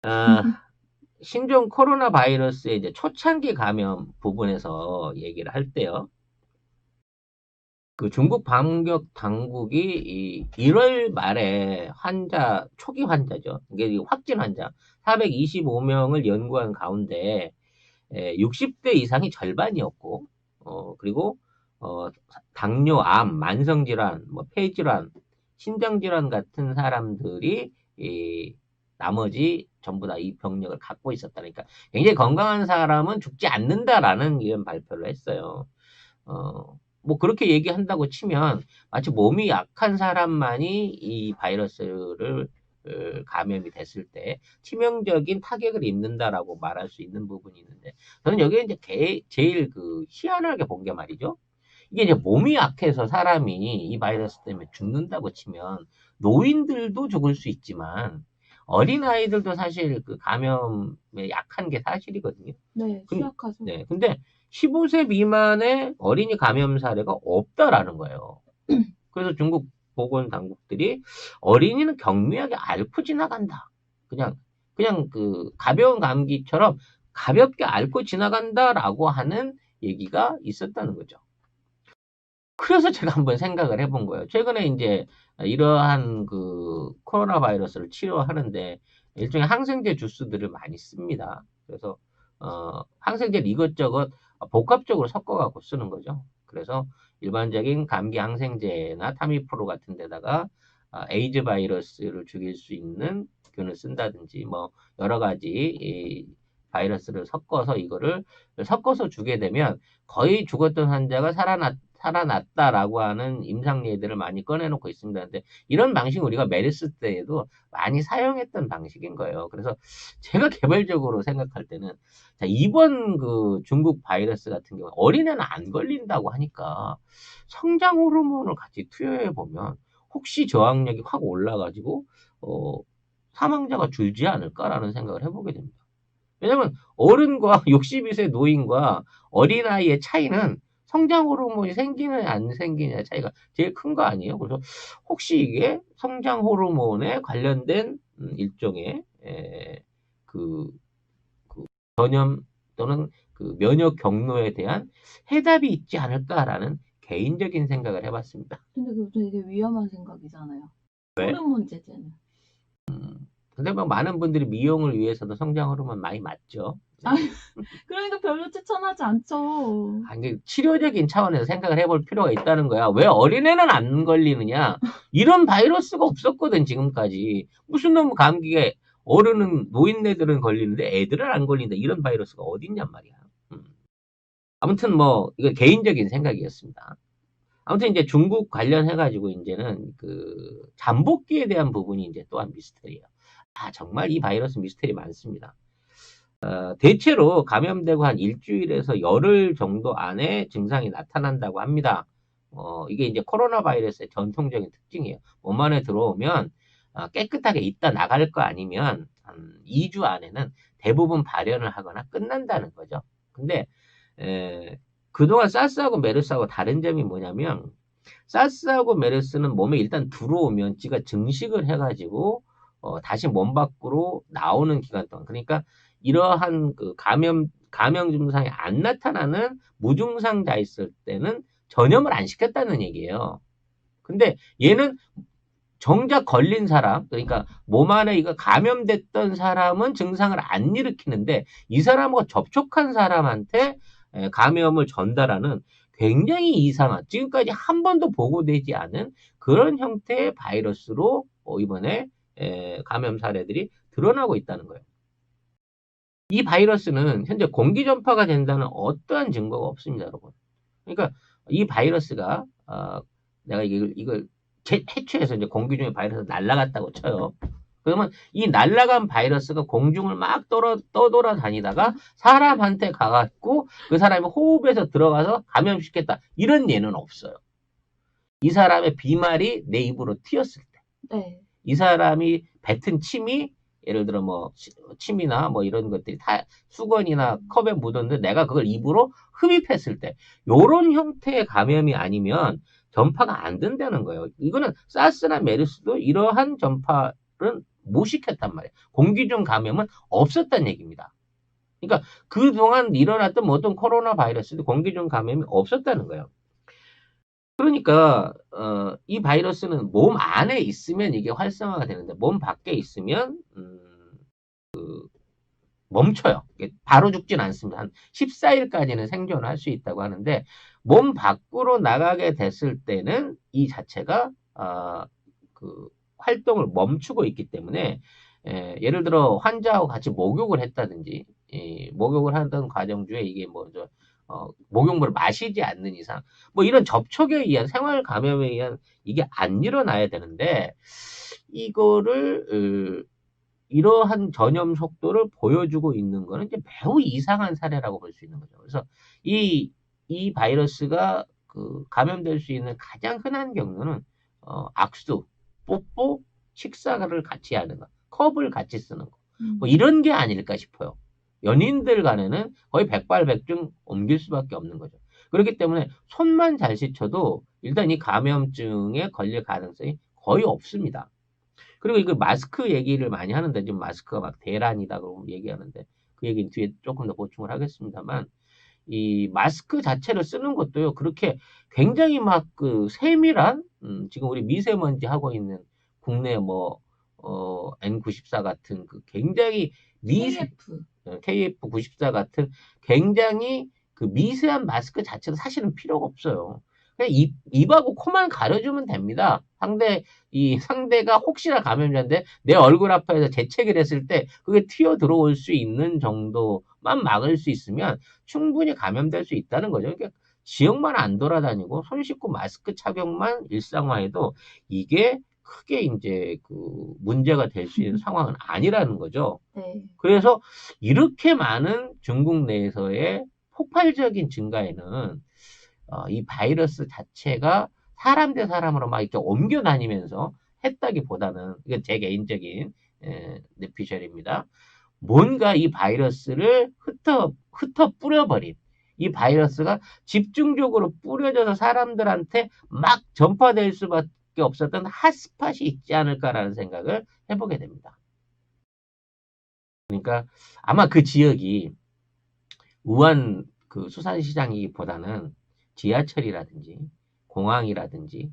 어, 신종 코로나 바이러스의 이제 초창기 감염 부분에서 얘기를 할 때요. 그 중국 방역 당국이 이 1월 말에 초기 환자죠. 이게 확진 환자 425명을 연구한 가운데 60대 이상이 절반이었고, 그리고 어, 당뇨, 암, 만성질환, 뭐 폐질환, 신장질환 같은 사람들이 이 나머지 전부 다 이 병력을 갖고 있었다니까. 굉장히 건강한 사람은 죽지 않는다라는 이런 발표를 했어요. 뭐 그렇게 얘기한다고 치면 마치 몸이 약한 사람만이 이 바이러스를 감염이 됐을 때 치명적인 타격을 입는다라고 말할 수 있는 부분이 있는데 저는 여기에 이제 제일 그 희한하게 본 게 말이죠. 이게 이제 몸이 약해서 사람이 이 바이러스 때문에 죽는다고 치면 노인들도 죽을 수 있지만 어린아이들도 사실 그 감염에 약한 게 사실이거든요. 네, 취약하죠. 네, 근데 15세 미만의 어린이 감염 사례가 없다라는 거예요. 그래서 중국 보건 당국들이 어린이는 경미하게 앓고 지나간다. 그냥, 그냥 그 가벼운 감기처럼 가볍게 앓고 지나간다라고 하는 얘기가 있었다는 거죠. 그래서 제가 한번 생각을 해본 거예요. 최근에 이제 이러한 그 코로나 바이러스를 치료하는데 일종의 항생제 주스들을 많이 씁니다. 그래서 항생제를 이것저것 복합적으로 섞어갖고 쓰는 거죠. 그래서 일반적인 감기 항생제나 타미프로 같은 데다가 에이즈 바이러스를 죽일 수 있는 균을 쓴다든지 뭐 여러 가지 이 바이러스를 섞어서 이거를 섞어서 주게 되면 거의 죽었던 환자가 살아났다라고 하는 임상 예들을 많이 꺼내놓고 있습니다. 근데 이런 방식 우리가 메르스 때에도 많이 사용했던 방식인 거예요. 그래서 제가 개발적으로 생각할 때는 자, 이번 그 중국 바이러스 같은 경우 어린애는 안 걸린다고 하니까 성장 호르몬을 같이 투여해 보면 혹시 저항력이 확 올라가지고 어, 사망자가 줄지 않을까라는 생각을 해보게 됩니다. 왜냐면 어른과 62세 노인과 어린아이의 차이는 성장 호르몬이 생기느냐 안 생기느냐 차이가 제일 큰 거 아니에요? 그래서 혹시 이게 성장 호르몬에 관련된 일종의 그, 그 전염 또는 그 면역 경로에 대한 해답이 있지 않을까라는 개인적인 생각을 해봤습니다. 근데 그거 되게 위험한 생각이잖아요. 왜? 호르몬 제제는. 근데 뭐 많은 분들이 미용을 위해서도 성장 호르몬 많이 맞죠. 아, 네. 그러니까 별로 추천하지 않죠. 아니, 치료적인 차원에서 생각을 해볼 필요가 있다는 거야. 왜 어린애는 안 걸리느냐? 이런 바이러스가 없었거든, 지금까지. 무슨 놈 감기에 어른은, 노인네들은 걸리는데 애들은 안 걸린다. 이런 바이러스가 어딨냔 말이야. 음. 아무튼 뭐, 이거 개인적인 생각이었습니다. 아무튼 이제 중국 관련해가지고 이제는 그 잠복기에 대한 부분이 이제 또한 미스터리예요. 아, 정말 이 바이러스 미스터리 많습니다. 대체로 감염되고 한 일주일에서 열흘 정도 안에 증상이 나타난다고 합니다. 이게 이제 코로나 바이러스의 전통적인 특징이에요. 몸 안에 들어오면 깨끗하게 있다 나갈 거 아니면 한 2주 안에는 대부분 발현을 하거나 끝난다는 거죠. 근데 그동안 사스하고 메르스하고 다른 점이 뭐냐면 사스하고 메르스는 몸에 일단 들어오면 지가 증식을 해가지고 다시 몸 밖으로 나오는 기간 동안 그러니까 이러한 그 감염 증상이 안 나타나는 무증상자 있을 때는 전염을 안 시켰다는 얘기예요. 근데 얘는 정작 걸린 사람, 그러니까 몸 안에 이거 감염됐던 사람은 증상을 안 일으키는데 이 사람과 접촉한 사람한테 감염을 전달하는 굉장히 이상한, 지금까지 한 번도 보고되지 않은 그런 형태의 바이러스로 이번에 감염 사례들이 드러나고 있다는 거예요. 이 바이러스는 현재 공기 전파가 된다는 어떠한 증거가 없습니다, 여러분. 그러니까 이 바이러스가 내가 이걸 해체해서 이제 공기 중에 바이러스 날아갔다고 쳐요. 그러면 이 날아간 바이러스가 공중을 막 떠돌아다니다가 사람한테 가갖고 그 사람이 호흡에서 들어가서 감염시켰다. 이런 예는 없어요. 이 사람의 비말이 내 입으로 튀었을 때. 네. 이 사람이 뱉은 침이 예를 들어 뭐 침이나 뭐 이런 것들이 다 수건이나 컵에 묻었는데 내가 그걸 입으로 흡입했을 때 요런 형태의 감염이 아니면 전파가 안 된다는 거예요. 이거는 사스나 메르스도 이러한 전파는 못 시켰단 말이에요. 공기 중 감염은 없었다는 얘기입니다. 그러니까 그동안 일어났던 모든 코로나 바이러스도 공기 중 감염이 없었다는 거예요. 그러니까 이 바이러스는 몸 안에 있으면 이게 활성화가 되는데 몸 밖에 있으면 멈춰요. 바로 죽진 않습니다. 한 14일까지는 생존을 할 수 있다고 하는데 몸 밖으로 나가게 됐을 때는 이 자체가 그 활동을 멈추고 있기 때문에 예를 들어 환자하고 같이 목욕을 했다든지 목욕을 하던 과정 중에 이게 뭐죠 목욕물을 마시지 않는 이상 뭐 이런 접촉에 의한 생활 감염에 의한 이게 안 일어나야 되는데 이거를 이러한 전염 속도를 보여주고 있는 거는 이제 매우 이상한 사례라고 볼 수 있는 거죠. 그래서 이 바이러스가 감염될 수 있는 가장 흔한 경로는 악수, 뽀뽀, 식사를 같이 하는 거, 컵을 같이 쓰는 거, 뭐 이런 게 아닐까 싶어요. 연인들 간에는 거의 백발백중 옮길 수밖에 없는 거죠. 그렇기 때문에 손만 잘 씻어도 일단 이 감염증에 걸릴 가능성이 거의 없습니다. 그리고 이거 마스크 얘기를 많이 하는데 지금 마스크가 막 대란이다 그러고 얘기하는데 그 얘기는 뒤에 조금 더 보충을 하겠습니다만 이 마스크 자체를 쓰는 것도요 그렇게 굉장히 막 세밀한 지금 우리 미세먼지 하고 있는 국내 뭐 N94 같은 굉장히 KF94 같은 굉장히 미세한 마스크 자체도 사실은 필요가 없어요. 그냥 입하고 코만 가려주면 됩니다. 상대가 혹시나 감염자인데 내 얼굴 앞에서 재채기를 했을 때 그게 튀어 들어올 수 있는 정도만 막을 수 있으면 충분히 감염될 수 있다는 거죠. 그러니까 지역만 안 돌아다니고 손 씻고 마스크 착용만 일상화해도 이게 크게 이제 문제가 될 수 있는 상황은 아니라는 거죠. 네. 그래서 이렇게 많은 중국 내에서의 폭발적인 증가에는 이 바이러스 자체가 사람 대 사람으로 막 이렇게 옮겨 다니면서 했다기보다는 이건 제 개인적인 뇌피셜입니다. 뭔가 이 바이러스를 흩어 뿌려버린 이 바이러스가 집중적으로 뿌려져서 사람들한테 막 전파될 수밖에 없었던 핫스팟이 있지 않을까라는 생각을 해보게 됩니다. 그러니까 아마 그 지역이 우한 수산시장이기보다는 지하철이라든지 공항이라든지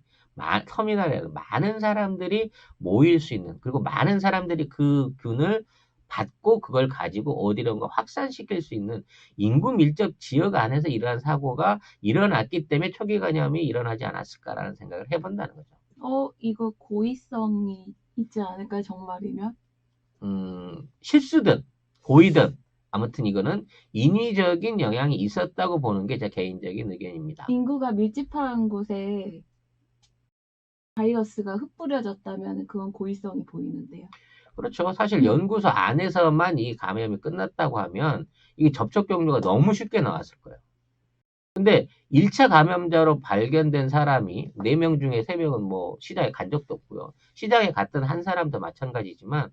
터미널에 많은 사람들이 모일 수 있는 그리고 많은 사람들이 그 균을 받고 그걸 가지고 어디론가 확산시킬 수 있는 인구 밀접 지역 안에서 이러한 사고가 일어났기 때문에 초기 감염이 일어나지 않았을까라는 생각을 해본다는 거죠. 이거 고의성이 있지 않을까요, 정말이면? 실수든 고의든 아무튼 이거는 인위적인 영향이 있었다고 보는 게 제 개인적인 의견입니다. 인구가 밀집한 곳에 바이러스가 흩뿌려졌다면 그건 고의성이 보이는데요. 그렇죠. 사실 연구소 안에서만 이 감염이 끝났다고 하면 이게 접촉 경로가 너무 쉽게 나왔을 거예요. 근데 1차 감염자로 발견된 사람이 4명 중에 3명은 뭐 시장에 간 적도 없고요. 시장에 갔던 한 사람도 마찬가지지만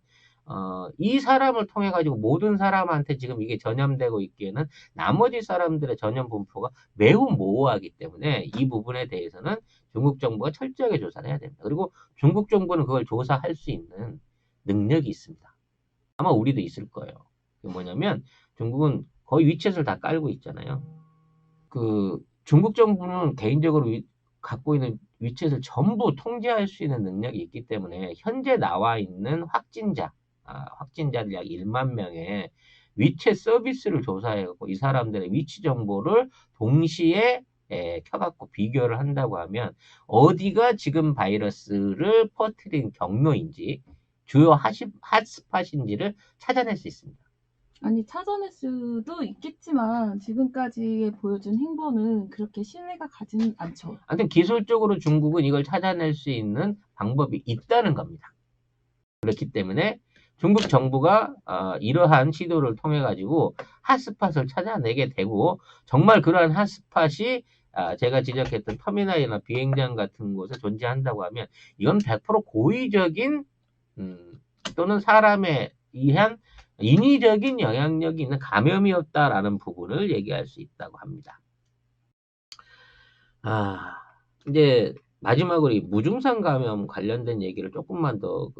이 사람을 통해 가지고 모든 사람한테 지금 이게 전염되고 있기에는 나머지 사람들의 전염 분포가 매우 모호하기 때문에 이 부분에 대해서는 중국 정부가 철저하게 조사를 해야 됩니다. 그리고 중국 정부는 그걸 조사할 수 있는 능력이 있습니다. 아마 우리도 있을 거예요. 그게 뭐냐면 중국은 거의 위챗을 다 깔고 있잖아요. 중국 정부는 개인적으로 갖고 있는 위챗을 전부 통제할 수 있는 능력이 있기 때문에 현재 나와 있는 확진자들 약 1만 명의 위챗 서비스를 조사해갖고 이 사람들의 위치 정보를 동시에 켜갖고 비교를 한다고 하면 어디가 지금 바이러스를 퍼뜨린 경로인지 주요 핫스팟인지를 찾아낼 수 있습니다. 아니, 찾아낼 수도 있겠지만 지금까지 보여준 행보는 그렇게 신뢰가 가지는 않죠. 아무튼 기술적으로 중국은 이걸 찾아낼 수 있는 방법이 있다는 겁니다. 그렇기 때문에 중국 정부가 이러한 시도를 통해 가지고 핫스팟을 찾아내게 되고 정말 그러한 핫스팟이 제가 지적했던 터미널이나 비행장 같은 곳에 존재한다고 하면 이건 100% 고의적인 또는 사람에 의한 인위적인 영향력이 있는 감염이었다라는 부분을 얘기할 수 있다고 합니다. 이제 마지막으로 이 무증상 감염 관련된 얘기를 조금만 더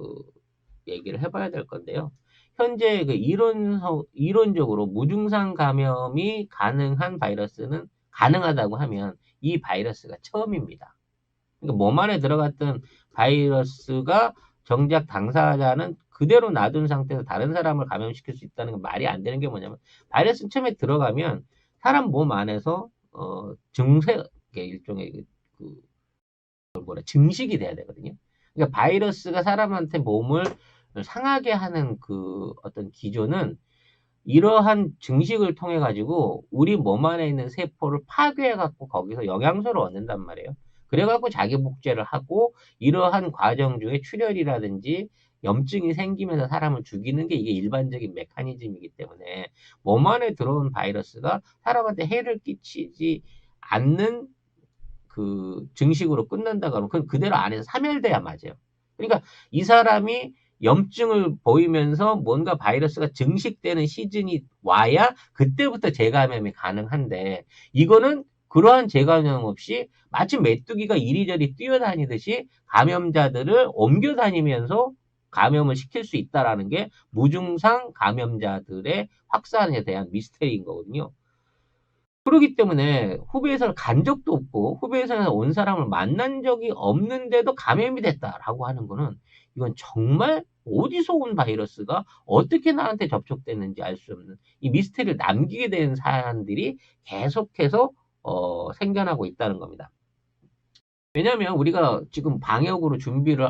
얘기를 해봐야 될 건데요. 현재 그 이론적으로 무증상 감염이 가능한 바이러스는 가능하다고 하면 이 바이러스가 처음입니다. 그러니까 몸 안에 들어갔던 바이러스가 정작 당사자는 그대로 놔둔 상태에서 다른 사람을 감염시킬 수 있다는 건 말이 안 되는 게 뭐냐면, 바이러스는 처음에 들어가면 사람 몸 안에서 증세, 일종의 증식이 돼야 되거든요. 그러니까 바이러스가 사람한테 몸을 상하게 하는 그 어떤 기조는 이러한 증식을 통해 가지고 우리 몸 안에 있는 세포를 파괴해 갖고 거기서 영양소를 얻는단 말이에요. 그래 갖고 자기 복제를 하고, 이러한 과정 중에 출혈이라든지 염증이 생기면서 사람을 죽이는 게 이게 일반적인 메커니즘이기 때문에, 몸 안에 들어온 바이러스가 사람한테 해를 끼치지 않는 그 증식으로 끝난다 그러면 그건 그대로 안에서 사멸돼야 맞아요. 그러니까 이 사람이 염증을 보이면서 뭔가 바이러스가 증식되는 시즌이 와야 그때부터 재감염이 가능한데, 이거는 그러한 재감염 없이 마치 메뚜기가 이리저리 뛰어다니듯이 감염자들을 옮겨 다니면서 감염을 시킬 수 있다라는 게 무증상 감염자들의 확산에 대한 미스테리인 거거든요. 그러기 때문에 후배에서는 간 적도 없고 후배에서는 온 사람을 만난 적이 없는데도 감염이 됐다라고 하는 거는, 이건 정말 어디서 온 바이러스가 어떻게 나한테 접촉됐는지 알 수 없는 이 미스테리를 남기게 된 사안들이 계속해서 생겨나고 있다는 겁니다. 왜냐하면 우리가 지금 방역으로 준비를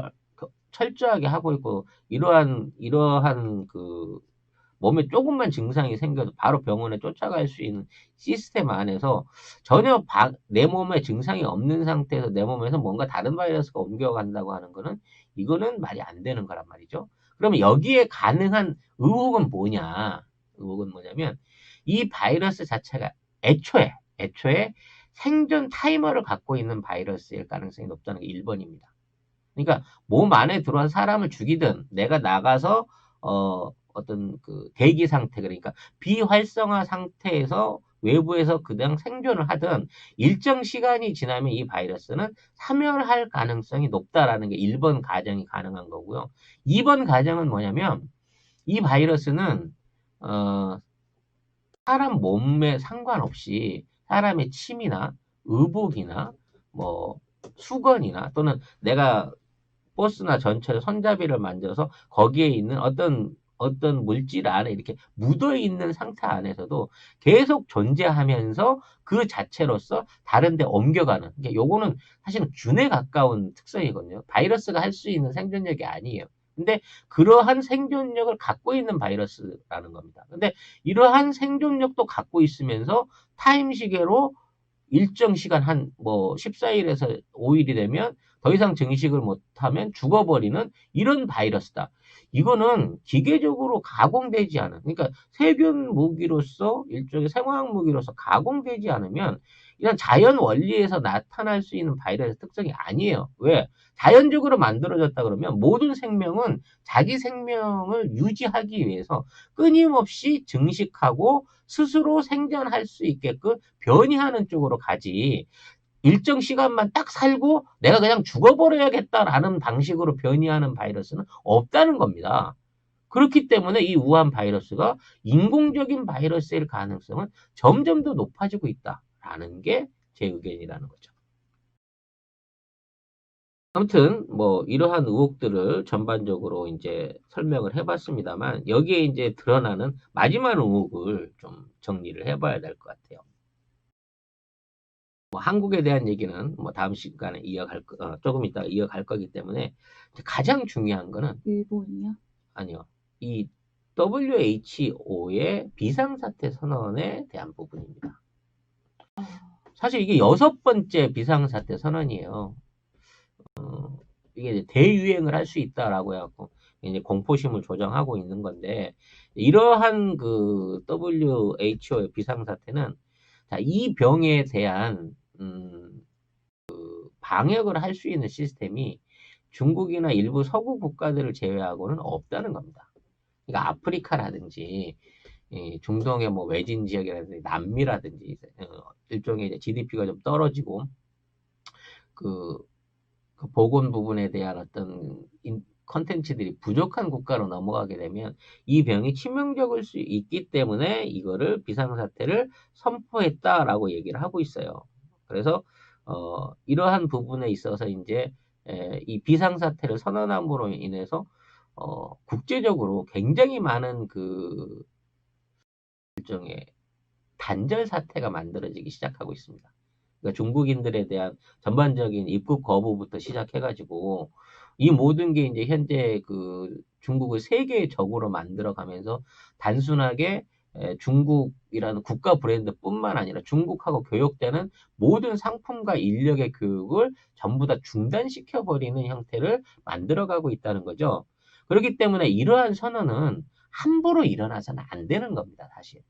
철저하게 하고 있고, 이러한 그 몸에 조금만 증상이 생겨도 바로 병원에 쫓아갈 수 있는 시스템 안에서 전혀 내 몸에 증상이 없는 상태에서 내 몸에서 뭔가 다른 바이러스가 옮겨간다고 하는 거는, 이거는 말이 안 되는 거란 말이죠. 그러면 여기에 가능한 의혹은 뭐냐? 의혹은 뭐냐면, 이 바이러스 자체가 애초에 생존 타이머를 갖고 있는 바이러스일 가능성이 높다는 게 1번입니다. 그러니까 몸 안에 들어온 사람을 죽이든, 내가 나가서 어떤 그 대기 상태, 그러니까 비활성화 상태에서 외부에서 그냥 생존을 하든 일정 시간이 지나면 이 바이러스는 사멸할 가능성이 높다라는 게 1번 가정이 가능한 거고요. 2번 가정은 뭐냐면, 이 바이러스는 사람 몸에 상관없이 사람의 침이나 의복이나 뭐 수건이나, 또는 내가 버스나 전철에 손잡이를 만져서 거기에 있는 어떤 물질 안에 이렇게 묻어 있는 상태 안에서도 계속 존재하면서 그 자체로서 다른 데 옮겨가는, 그러니까 요거는 사실은 균에 가까운 특성이거든요. 바이러스가 할 수 있는 생존력이 아니에요. 근데 그러한 생존력을 갖고 있는 바이러스라는 겁니다. 근데 이러한 생존력도 갖고 있으면서 타임시계로 일정 시간 한 뭐 14일에서 5일이 되면 더 이상 증식을 못하면 죽어버리는 이런 바이러스다. 이거는 기계적으로 가공되지 않은, 그러니까 세균 무기로서 일종의 생화학 무기로서 가공되지 않으면 이런 자연 원리에서 나타날 수 있는 바이러스 특성이 아니에요. 왜? 자연적으로 만들어졌다 그러면 모든 생명은 자기 생명을 유지하기 위해서 끊임없이 증식하고 스스로 생존할 수 있게끔 변이하는 쪽으로 가지, 일정 시간만 딱 살고 내가 그냥 죽어버려야겠다라는 방식으로 변이하는 바이러스는 없다는 겁니다. 그렇기 때문에 이 우한 바이러스가 인공적인 바이러스일 가능성은 점점 더 높아지고 있다라는 게 제 의견이라는 거죠. 아무튼 뭐 이러한 의혹들을 전반적으로 이제 설명을 해봤습니다만, 여기에 이제 드러나는 마지막 의혹을 좀 정리를 해봐야 될 것 같아요. 뭐 한국에 대한 얘기는 뭐 다음 시간에 조금 이따 이어갈 거기 때문에, 가장 중요한 거는, 일본이요? 아니요, 이 WHO의 비상사태 선언에 대한 부분입니다. 사실 이게 6번째 비상사태 선언이에요. 이게 이제 대유행을 할 수 있다라고 해갖고 이제 공포심을 조정하고 있는 건데, 이러한 그 WHO의 비상사태는, 자, 이 병에 대한 방역을 할 수 있는 시스템이 중국이나 일부 서구 국가들을 제외하고는 없다는 겁니다. 그러니까 아프리카라든지 중동의 뭐 외진 지역이라든지 남미라든지 일종의 이제 GDP가 좀 떨어지고 그 보건 부분에 대한 어떤 컨텐츠들이 부족한 국가로 넘어가게 되면 이 병이 치명적일 수 있기 때문에 이거를 비상사태를 선포했다라고 얘기를 하고 있어요. 그래서 이러한 부분에 있어서 이제 이 비상사태를 선언함으로 인해서 국제적으로 굉장히 많은 그 일종의 단절 사태가 만들어지기 시작하고 있습니다. 그러니까 중국인들에 대한 전반적인 입국 거부부터 시작해가지고 이 모든 게 이제 현재 그 중국을 세계의 적으로 만들어가면서 단순하게 중국이라는 국가 브랜드뿐만 아니라 중국하고 교역되는 모든 상품과 인력의 교육을 전부 다 중단시켜버리는 형태를 만들어가고 있다는 거죠. 그렇기 때문에 이러한 선언은 함부로 일어나서는 안 되는 겁니다, 사실.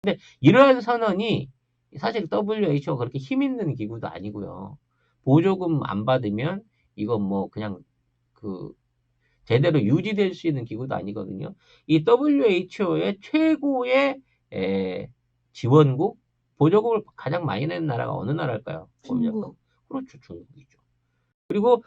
근데 이러한 선언이 사실 WHO가 그렇게 힘 있는 기구도 아니고요. 보조금 안 받으면 이건 뭐 그냥 그 제대로 유지될 수 있는 기구도 아니거든요. 이 WHO의 최고의 지원국, 보조금을 가장 많이 내는 나라가 어느 나라일까요? 중국. 그렇죠, 중국이죠. 그리고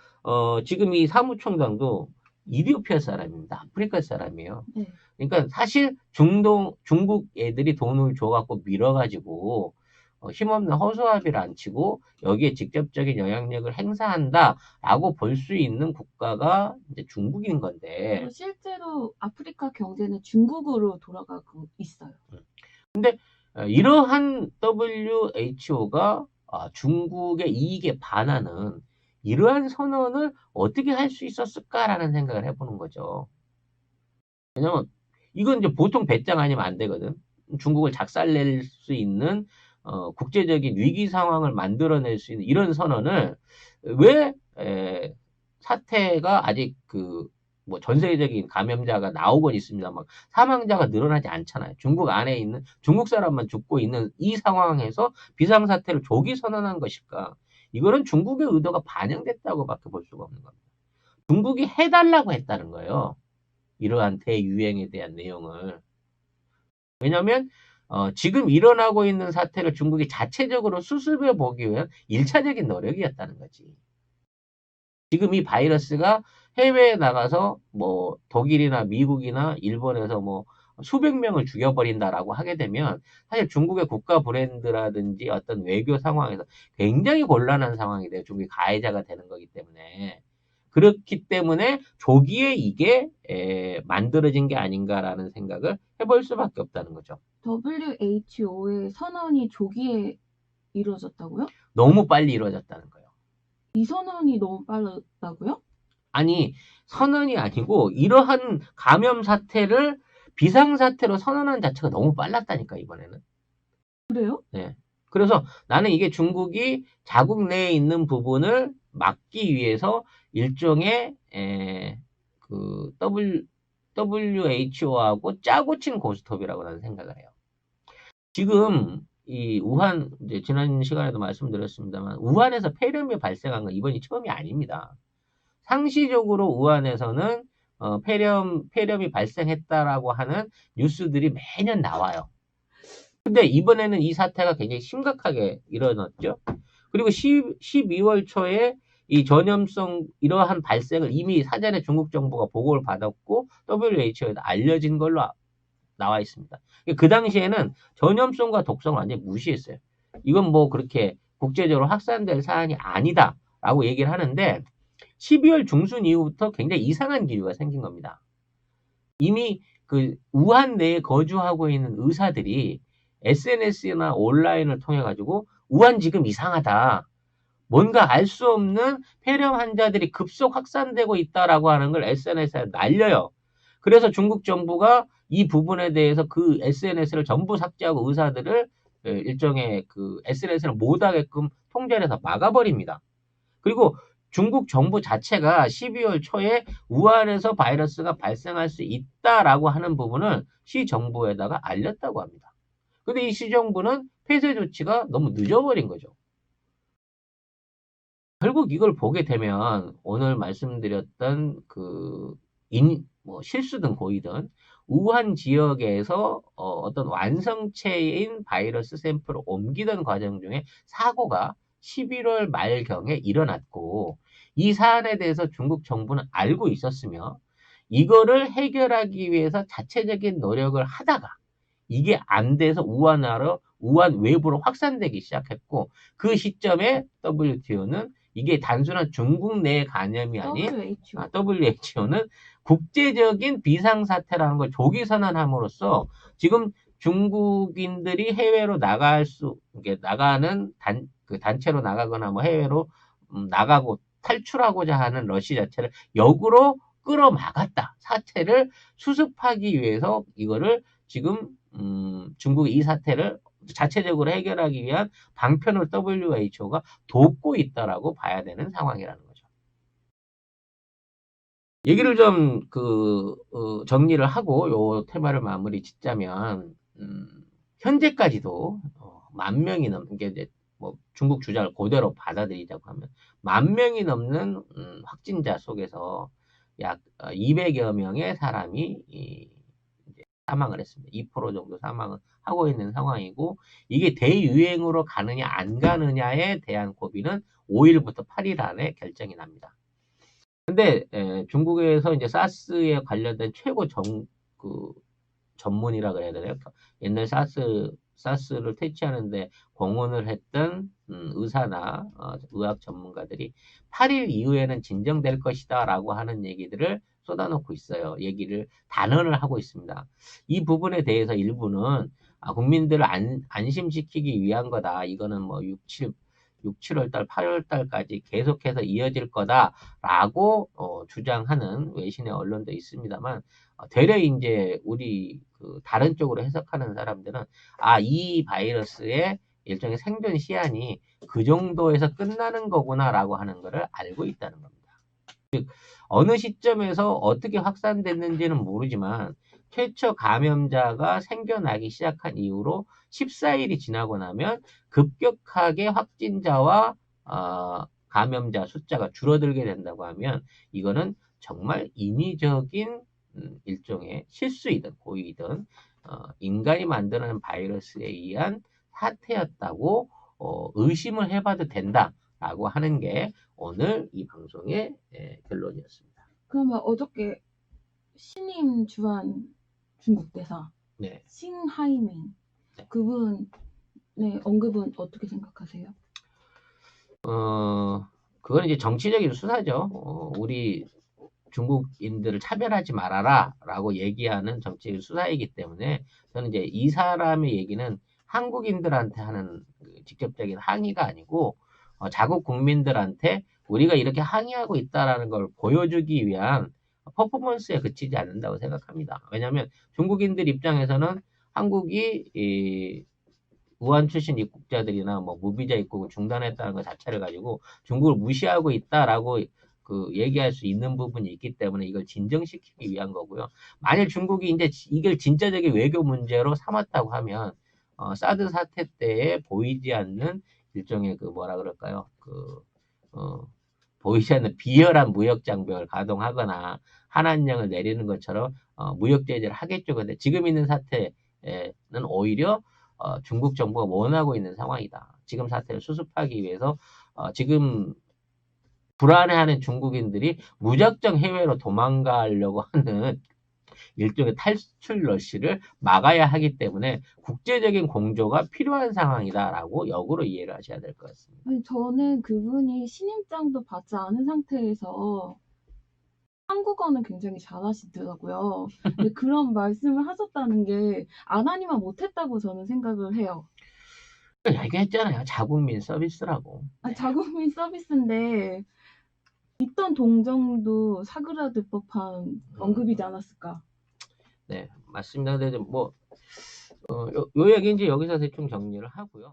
지금 이 사무총장도 이디오피아 사람입니다. 아프리카 사람이에요. 네. 그러니까 사실 중국 애들이 돈을 줘갖고 밀어가지고 힘없는 허수아비를 안 치고 여기에 직접적인 영향력을 행사한다라고 볼 수 있는 국가가 이제 중국인 건데. 그리고 실제로 아프리카 경제는 중국으로 돌아가고 있어요. 근데 이러한 WHO가 중국의 이익에 반하는 이러한 선언을 어떻게 할 수 있었을까라는 생각을 해보는 거죠. 왜냐면 이건 이제 보통 배짱 아니면 안 되거든. 중국을 작살낼 수 있는 국제적인 위기 상황을 만들어낼 수 있는 이런 선언을 왜 사태가 아직 그 뭐 전 세계적인 감염자가 나오곤 있습니다만 사망자가 늘어나지 않잖아요. 중국 안에 있는 중국 사람만 죽고 있는 이 상황에서 비상사태를 조기 선언한 것일까? 이거는 중국의 의도가 반영됐다고밖에 볼 수가 없는 겁니다. 중국이 해달라고 했다는 거예요. 이러한 대유행에 대한 내용을. 왜냐하면 지금 일어나고 있는 사태를 중국이 자체적으로 수습해 보기 위한 1차적인 노력이었다는 거지. 지금 이 바이러스가 해외에 나가서 뭐 독일이나 미국이나 일본에서 뭐 수백 명을 죽여버린다라고 하게 되면 사실 중국의 국가 브랜드라든지 어떤 외교 상황에서 굉장히 곤란한 상황이 돼요. 중국이 가해자가 되는 거기 때문에. 그렇기 때문에 조기에 이게 만들어진 게 아닌가라는 생각을 해볼 수밖에 없다는 거죠. WHO의 선언이 조기에 이루어졌다고요? 너무 빨리 이루어졌다는 거예요. 이 선언이 너무 빨랐다고요? 아니, 선언이 아니고 이러한 감염 사태를 비상사태로 선언한 자체가 너무 빨랐다니까, 이번에는. 그래요? 네. 그래서 나는 이게 중국이 자국 내에 있는 부분을 막기 위해서 일종의 그 WHO하고 짜고 친 고스톱이라고 나는 생각을 해요. 지금 이 우한 이제 지난 시간에도 말씀드렸습니다만 우한에서 폐렴이 발생한 건 이번이 처음이 아닙니다. 상시적으로 우한에서는 폐렴이 발생했다라고 하는 뉴스들이 매년 나와요. 근데 이번에는 이 사태가 굉장히 심각하게 일어났죠. 그리고 12월 초에 이 전염성 이러한 발생을 이미 사전에 중국 정부가 보고를 받았고 WHO에도 알려진 걸로 나와 있습니다. 그 당시에는 전염성과 독성을 완전히 무시했어요. 이건 뭐 그렇게 국제적으로 확산될 사안이 아니다라고 얘기를 하는데 12월 중순 이후부터 굉장히 이상한 기류가 생긴 겁니다. 이미 그 우한 내에 거주하고 있는 의사들이 SNS나 온라인을 통해 가지고 우한 지금 이상하다. 뭔가 알 수 없는 폐렴 환자들이 급속 확산되고 있다라고 하는 걸 SNS에 날려요. 그래서 중국 정부가 이 부분에 대해서 그 SNS를 전부 삭제하고 의사들을 일종의 그 SNS를 못 하게끔 통제를 해서 막아버립니다. 그리고 중국 정부 자체가 12월 초에 우한에서 바이러스가 발생할 수 있다라고 하는 부분을 시 정부에다가 알렸다고 합니다. 근데 이 시 정부는 폐쇄 조치가 너무 늦어버린 거죠. 결국 이걸 보게 되면 오늘 말씀드렸던 그 뭐 실수든 고의든 우한 지역에서 어떤 완성체인 바이러스 샘플을 옮기던 과정 중에 사고가 11월 말경에 일어났고 이 사안에 대해서 중국 정부는 알고 있었으며 이거를 해결하기 위해서 자체적인 노력을 하다가 이게 안 돼서 우한 외부로 확산되기 시작했고 그 시점에 WTO는 이게 단순한 중국 내 간염이 아닌 WHO. WHO는 국제적인 비상사태라는 걸 조기 선언함으로써 지금 중국인들이 해외로 이게 나가는 그 단체로 나가거나 뭐 해외로 나가고 탈출하고자 하는 러시 자체를 역으로 끌어막았다. 사태를 수습하기 위해서 이거를 지금 중국이 이 사태를 자체적으로 해결하기 위한 방편을 WHO가 돕고 있다라고 봐야 되는 상황이라는 거죠. 얘기를 좀 정리를 하고 요 테마를 마무리 짓자면 현재까지도 10,000명이 넘는 게 이제 뭐 중국 주장을 그대로 받아들이자고 하면 10,000명이 넘는 확진자 속에서 약 200여 명의 사람이 이제 사망을 했습니다. 2% 정도 사망을 하고 있는 상황이고 이게 대유행으로 가느냐 안 가느냐에 대한 고비는 5일부터 8일 안에 결정이 납니다. 근데 중국에서 이제 사스에 관련된 최고 전문이라 그래야 되나요? 옛날 사스를 퇴치하는데 공헌을 했던 의사나 의학 전문가들이 8일 이후에는 진정될 것이다라고 하는 얘기들을 쏟아놓고 있어요. 얘기를 단언을 하고 있습니다. 이 부분에 대해서 일부는 국민들을 안심시키기 위한 거다. 이거는 뭐 7월 달, 8월 달까지 계속해서 이어질 거다라고 주장하는 외신의 언론도 있습니다만 되려 이제 우리 다른 쪽으로 해석하는 사람들은 이 바이러스의 일종의 생존 시한이 그 정도에서 끝나는 거구나라고 하는 것을 알고 있다는 겁니다. 즉 어느 시점에서 어떻게 확산됐는지는 모르지만 최초 감염자가 생겨나기 시작한 이후로 14일이 지나고 나면 급격하게 확진자와 감염자 숫자가 줄어들게 된다고 하면 이거는 정말 인위적인 일종의 실수이든 고의이든 인간이 만드는 바이러스에 의한 사태였다고 의심을 해봐도 된다라고 하는 게 오늘 이 방송의 결론이었습니다. 그러면 어저께 신임 주한 중국 대사 네. 싱하이밍 네. 그분의 언급은 어떻게 생각하세요? 그건 이제 정치적인 수사죠. 우리 중국인들을 차별하지 말아라라고 얘기하는 정치적인 수사이기 때문에 저는 이제 이 사람의 얘기는 한국인들한테 하는 직접적인 항의가 아니고 자국 국민들한테 우리가 이렇게 항의하고 있다라는 걸 보여주기 위한 퍼포먼스에 그치지 않는다고 생각합니다. 왜냐하면 중국인들 입장에서는 한국이 우한 출신 입국자들이나 뭐 무비자 입국을 중단했다는 것 자체를 가지고 중국을 무시하고 있다라고 얘기할 수 있는 부분이 있기 때문에 이걸 진정시키기 위한 거고요. 만일 중국이 이제 이걸 진짜적인 외교 문제로 삼았다고 하면 사드 사태 때에 보이지 않는 일종의 뭐라 그럴까요? 보이지 않는 비열한 무역 장벽을 가동하거나 한한령을 내리는 것처럼 무역 제재를 하겠죠. 근데 지금 있는 사태는 오히려 중국 정부가 원하고 있는 상황이다. 지금 사태를 수습하기 위해서 지금 불안해하는 중국인들이 무작정 해외로 도망가려고 하는 일종의 탈출 러시를 막아야 하기 때문에 국제적인 공조가 필요한 상황이다라고 역으로 이해를 하셔야 될 것 같습니다. 아니, 저는 그분이 신임장도 받지 않은 상태에서 한국어는 굉장히 잘하시더라고요. 근데 그런 말씀을 하셨다는 게 안 하니만 못했다고 저는 생각을 해요. 얘기했잖아요. 자국민 서비스라고. 자국민 서비스인데 있던 동정도 사그라들 법한 언급이지 않았을까? 네, 맞습니다. 근데 요 얘기 이제 여기서 대충 정리를 하고요.